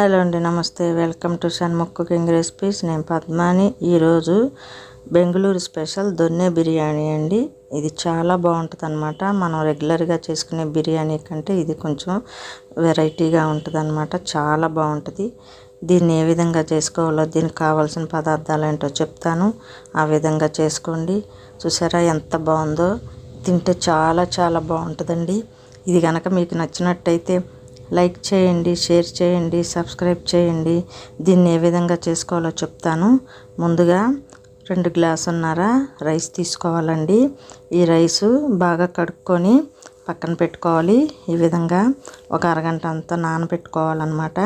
Hello అండి, నమస్తే. Welcome to Shanmukh cooking recipes. నేను పద్మాని. ఈరోజు బెంగళూరు స్పెషల్ దొన్నె బిర్యానీ అండి. ఇది చాలా బాగుంటుంది అనమాట. మనం రెగ్యులర్గా చేసుకునే బిర్యానీ కంటే ఇది కొంచెం వెరైటీగా ఉంటుంది అనమాట. చాలా బాగుంటుంది. దీన్ని ఏ విధంగా చేసుకోవాలో, దీనికి కావాల్సిన పదార్థాలు ఏంటో చెప్తాను. ఆ విధంగా చేసుకోండి. చూసారా ఎంత బాగుందో. తింటే చాలా చాలా బాగుంటుందండి. ఇది కనుక మీకు నచ్చినట్టయితే లైక్ చేయండి, షేర్ చేయండి, సబ్స్క్రైబ్ చేయండి. దీన్ని ఏ విధంగా చేసుకోవాలో చెప్తాను. ముందుగా 2 గ్లాసున్నర రైస్ తీసుకోవాలండి. ఈ రైసు బాగా కడుక్కొని పక్కన పెట్టుకోవాలి. ఈ విధంగా ఒక అరగంట అంతా నానబెట్టుకోవాలన్నమాట.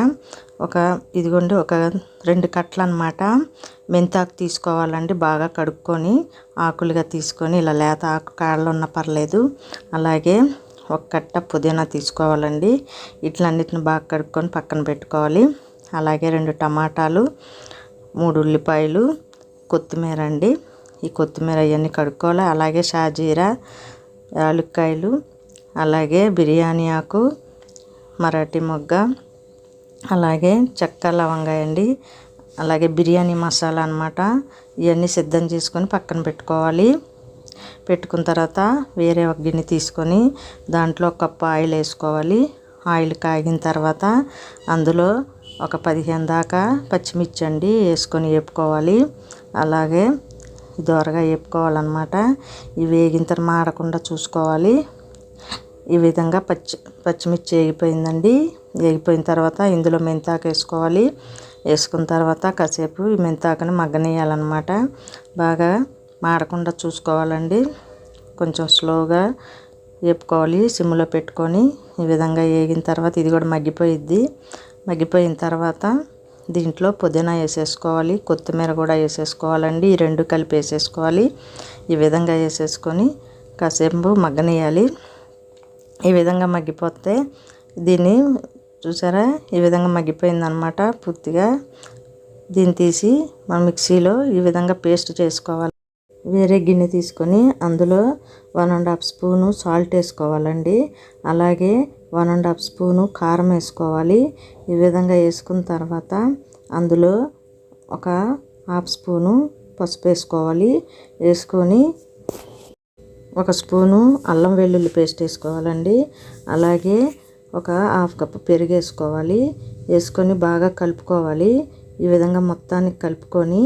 ఇదిగోండి ఒక 2 కట్టలు అన్నమాట మెంతాకు తీసుకోవాలండి. బాగా కడుక్కొని ఆకులుగా తీసుకొని ఇలా లేత ఆకు కాడలు ఉన్న పర్లేదు. అలాగే 1 కట్ట పుదీనా తీసుకోవాలండి. ఇట్లన్నిటిని బాగా కడుక్కొని పక్కన పెట్టుకోవాలి. అలాగే 2 టమాటాలు, 3 ఉల్లిపాయలు, కొత్తిమీర అండి. ఈ కొత్తిమీర అవన్నీ కడుక్కోవాలి. అలాగే షాజీరా, యాలక్కాయలు, అలాగే బిర్యానీ ఆకు, మరాఠీ మొగ్గ, అలాగే చెక్క లవంగాయ అండి. అలాగే బిర్యానీ మసాలా అన్నమాట. ఇవన్నీ సిద్ధం చేసుకొని పక్కన పెట్టుకోవాలి. పెట్టుకున్న తర్వాత వేరే ఒక గిన్నె తీసుకొని దాంట్లో 1 కప్పు ఆయిల్ వేసుకోవాలి. ఆయిల్ కాగిన తర్వాత అందులో ఒక 15 దాకా పచ్చిమిర్చి అండి వేసుకొని వేపుకోవాలి. అలాగే దోరగా వేపుకోవాలన్నమాట. ఇవి వేగిన తర్వాత మాడకుండా చూసుకోవాలి. ఈ విధంగా పచ్చిమిర్చి వేగిపోయిందండి. వేగిపోయిన తర్వాత ఇందులో మెంతాకు వేసుకోవాలి. వేసుకున్న తర్వాత కాసేపు ఈ మెంతాకుని మగ్గనియాలన్నమాట. బాగా మాడకుండా చూసుకోవాలండి. కొంచెం స్లోగా వేపుకోవాలి సిమ్లో పెట్టుకొని. ఈ విధంగా వేగిన తర్వాత ఇది కూడా మగ్గిపోయిద్ది. మగ్గిపోయిన తర్వాత దీంట్లో పుదీనా వేసేసుకోవాలి, కొత్తిమీర కూడా వేసేసుకోవాలండి. ఈ 2 కలిపి వేసేసుకోవాలి. ఈ విధంగా వేసేసుకొని కాసేపు మగ్గనియాలి. ఈ విధంగా మగ్గిపోతే దీన్ని చూసారా ఈ విధంగా మగ్గిపోయిందనమాట పూర్తిగా. దీన్ని తీసి మనం మిక్సీలో ఈ విధంగా పేస్ట్ చేసుకోవాలి. వేరే గిన్నె తీసుకొని అందులో 1½ స్పూను సాల్ట్ వేసుకోవాలండి. అలాగే 1½ స్పూను కారం వేసుకోవాలి. ఈ విధంగా వేసుకున్న తర్వాత అందులో ఒక 1/2 స్పూను పసుపు వేసుకోవాలి. వేసుకొని 1 స్పూను అల్లం వెల్లుల్లి పేస్ట్ వేసుకోవాలండి. అలాగే ఒక 1/2 కప్పు పెరుగు వేసుకోవాలి. వేసుకొని బాగా కలుపుకోవాలి. ఈ విధంగా మొత్తానికి కలుపుకొని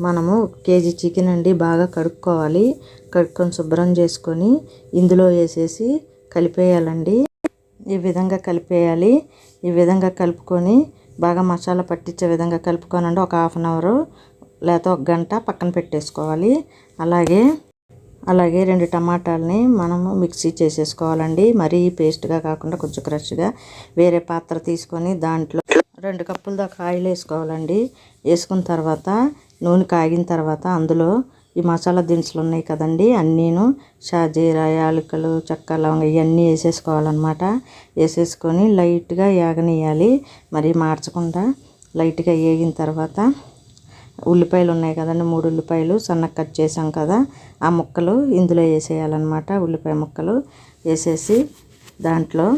మనము 1 కేజీ చికెన్ అండి బాగా కడుక్కోవాలి. కడుక్కొని శుభ్రం చేసుకొని ఇందులో వేసేసి కలిపేయాలండి. ఈ విధంగా కలిపేయాలి. ఈ విధంగా కలుపుకొని బాగా మసాలా పట్టించే విధంగా కలుపుకోనండి. ఒక 1/2 అవర్ లేకపోతే 1 గంట పక్కన పెట్టేసుకోవాలి. అలాగే 2 టమాటాలని మనము మిక్సీ చేసేసుకోవాలండి. మరీ పేస్ట్గా కాకుండా కొంచెం క్రష్గా. వేరే పాత్ర తీసుకొని దాంట్లో 2 కప్పుల దాకా ఆయిల్ వేసుకోవాలండి. వేసుకున్న తర్వాత నూనె కాగిన తర్వాత అందులో ఈ మసాలా దినుసులు ఉన్నాయి కదండి, అన్నీను షాజీరా, యాలకులు, చెక్క లవంగ ఇవన్నీ వేసేసుకోవాలన్నమాట. వేసేసుకొని లైట్గా వేగనియాలి. మరీ మార్చకుండా లైట్గా వేగిన తర్వాత ఉల్లిపాయలు ఉన్నాయి కదండి, 3 ఉల్లిపాయలు సన్నగా కట్ చేసాం కదా, ఆ ముక్కలు ఇందులో వేసేయాలన్నమాట. ఉల్లిపాయ ముక్కలు వేసేసి దాంట్లో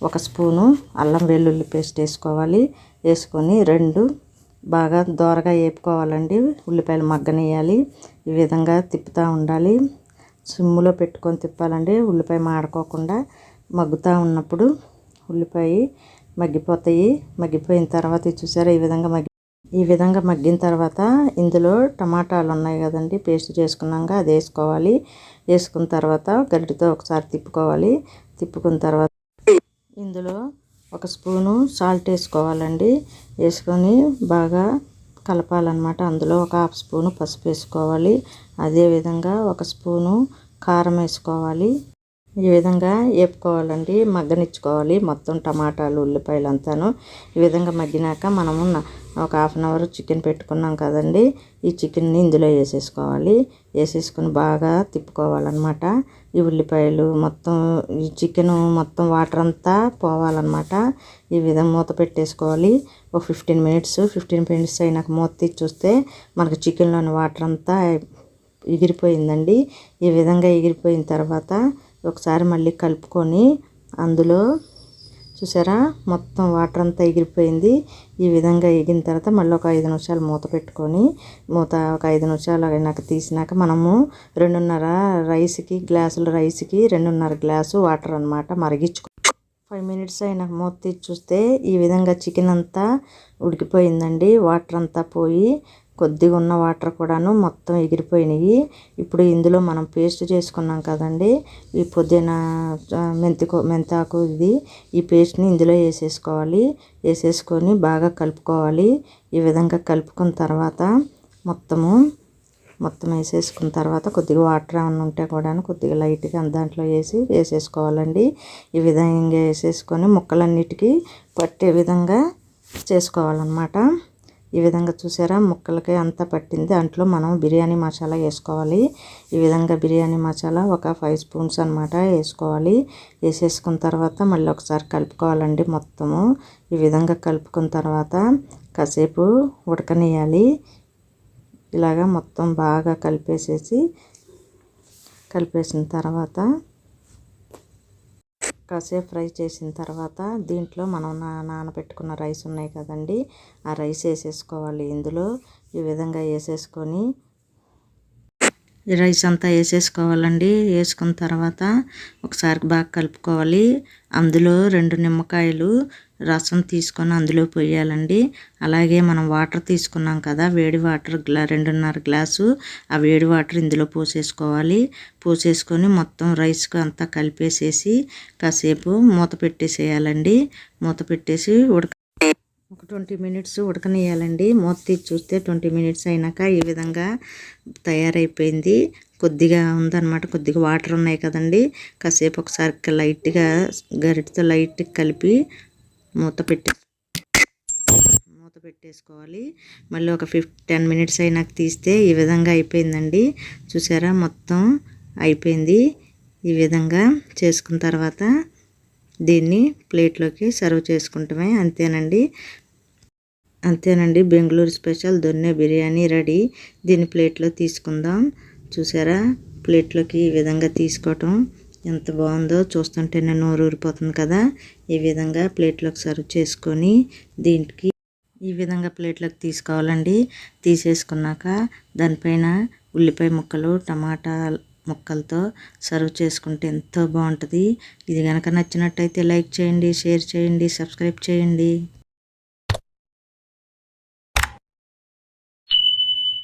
1 స్పూను అల్లం వెల్లుల్లి పేస్ట్ వేసుకోవాలి. వేసుకొని 2 బాగా దోరగా వేపుకోవాలండి. ఉల్లిపాయలు మగ్గనియాలి. ఈ విధంగా తిప్పుతూ ఉండాలి. సిమ్లో పెట్టుకొని తిప్పాలండి. ఉల్లిపాయ మాడుకోకుండా మగ్గుతూ ఉన్నప్పుడు ఉల్లిపాయ మగ్గిపోతాయి. మగ్గిపోయిన తర్వాత చూసారా ఈ విధంగా మగ్గిన తర్వాత ఇందులో టమాటాలు ఉన్నాయి కదండి పేస్ట్ చేసుకున్నాక అది వేసుకోవాలి. వేసుకున్న తర్వాత గరిటెతో ఒకసారి తిప్పుకోవాలి. తిప్పుకున్న తర్వాత ఇందులో 1 స్పూను సాల్ట్ వేసుకోవాలండి. వేసుకొని బాగా కలపాలన్నమాట. అందులో ఒక 1/2 స్పూను పసుపు వేసుకోవాలి. అదేవిధంగా 1 స్పూను కారం వేసుకోవాలి. ఈ విధంగా వేపుకోవాలండి. మగ్గనిచ్చుకోవాలి మొత్తం టమాటాలు ఉల్లిపాయలు అంతాను. ఈ విధంగా మగ్గినాక మనము ఒక 1/2 అవర్ చికెన్ పెట్టుకున్నాం కదండి, ఈ చికెన్ని ఇందులో వేసేసుకోవాలి. వేసేసుకొని బాగా తిప్పుకోవాలన్నమాట. ఈ ఉల్లిపాయలు మొత్తం ఈ చికెను మొత్తం వాటర్ అంతా పోవాలన్నమాట. ఈ విధంగా మూత పెట్టేసుకోవాలి. ఒక 15 మినిట్స్ అయినాక మూత తీసి చూస్తే మనకు చికెన్లోని వాటర్ అంతా ఎగిరిపోయిందండి. ఈ విధంగా ఎగిరిపోయిన తర్వాత ఒకసారి మళ్ళీ కలుపుకొని అందులో చూసారా మొత్తం వాటర్ అంతా ఎగిరిపోయింది. ఈ విధంగా ఎగిన తర్వాత మళ్ళీ ఒక 5 నిమిషాలు మూత పెట్టుకొని ఒక 5 నిమిషాలు అయినాక తీసినాక మనము 2.5 రైస్కి 2.5 గ్లాసు వాటర్ అనమాట మరిగించుకో. 5 మినిట్స్ అయినాక మూత తీసి చూస్తే ఈ విధంగా చికెన్ అంతా ఉడికిపోయిందండి. వాటర్ అంతా పోయి కొద్దిగా ఉన్న వాటర్ కూడాను మొత్తం ఎగిరిపోయినాయి. ఇప్పుడు ఇందులో మనం పేస్ట్ చేసుకున్నాం కదండి, ఈ పుదీనా మెంతాకు ఈ పేస్ట్ని ఇందులో వేసేసుకోవాలి. వేసేసుకొని బాగా కలుపుకోవాలి. ఈ విధంగా కలుపుకున్న తర్వాత మొత్తం వేసేసుకున్న తర్వాత కొద్దిగా వాటర్ ఏమైనా ఉంటే కూడా కొద్దిగా లైట్గా దాంట్లో వేసేసుకోవాలండి. ఈ విధంగా వేసేసుకొని ముక్కలన్నిటికీ పట్టే విధంగా చేసుకోవాలన్నమాట. ఈ విధంగా చూసారా ముక్కలకి అంతా పట్టింది. దాంట్లో మనం బిర్యానీ మసాలా వేసుకోవాలి. ఈ విధంగా బిర్యానీ మసాలా ఒక 5 స్పూన్స్ అనమాట వేసుకోవాలి. వేసేసుకున్న తర్వాత మళ్ళీ ఒకసారి కలుపుకోవాలండి. మొత్తము ఈ విధంగా కలుపుకున్న తర్వాత కాసేపు ఉడకనియాలి. ఇలాగా మొత్తం బాగా కలిపేసిన తర్వాత కాసేపు ఫ్రై చేసిన తర్వాత దీంట్లో మనం నానబెట్టుకున్న రైస్ ఉన్నాయి కదండి, ఆ రైస్ వేసేసుకోవాలి. ఇందులో ఈ విధంగా వేసేసుకొని ఈ రైస్ అంతా వేసేసుకోవాలండి. వేసుకున్న తర్వాత ఒకసారి బాగా కలుపుకోవాలి. అందులో 2 నిమ్మకాయలు రసం తీసుకొని అందులో పోయాలండి. అలాగే మనం వాటర్ తీసుకున్నాం కదా, వేడి వాటర్ 2.5 గ్లాసు ఆ వేడి వాటర్ ఇందులో పోసేసుకోవాలి. పోసేసుకొని మొత్తం రైస్కి అంతా కలిపేసేసి కాసేపు మూత పెట్టేసేయాలండి. మూత పెట్టేసి ఒక 20 మినిట్స్ ఉడకనియాలండి. మూత తీసి చూస్తే 20 మినిట్స్ అయినాక ఈ విధంగా తయారైపోయింది. కొద్దిగా ఉందన్నమాట, కొద్దిగా వాటర్ ఉన్నాయి కదండి. కాసేపు ఒకసారి లైట్గా గరిటతో లైట్గా కలిపి మూత పెట్టేసుకోవాలి. మళ్ళీ ఒక 10 మినిట్స్ అయినాక తీస్తే ఈ విధంగా అయిపోయిందండి. చూసారా మొత్తం అయిపోయింది. ఈ విధంగా చేసుకున్న తర్వాత దీన్ని ప్లేట్లోకి సర్వ్ చేసుకుంటామే. అంతేనండి బెంగళూరు స్పెషల్ దొన్నె బిర్యానీ రెడీ. దీన్ని ప్లేట్లో తీసుకుందాం. చూసారా ప్లేట్లోకి ఈ విధంగా తీసుకోవటం ఎంత బాగుందో చూస్తుంటేనే నోరు ఊరిపోతుంది కదా. ఈ విధంగా ప్లేట్లోకి సర్వ్ చేసుకొని దీనికి ఈ విధంగా ప్లేట్లోకి తీసుకోవాలండి. తీసేసుకున్నాక దానిపైన ఉల్లిపాయ ముక్కలు టమాటా ముక్కలతో సర్వ్ చేసుకుంటే ఎంతో బాగుంటుంది. ఇది కనుక నచ్చినట్టయితే లైక్ చేయండి, షేర్ చేయండి, సబ్స్క్రైబ్ చేయండి.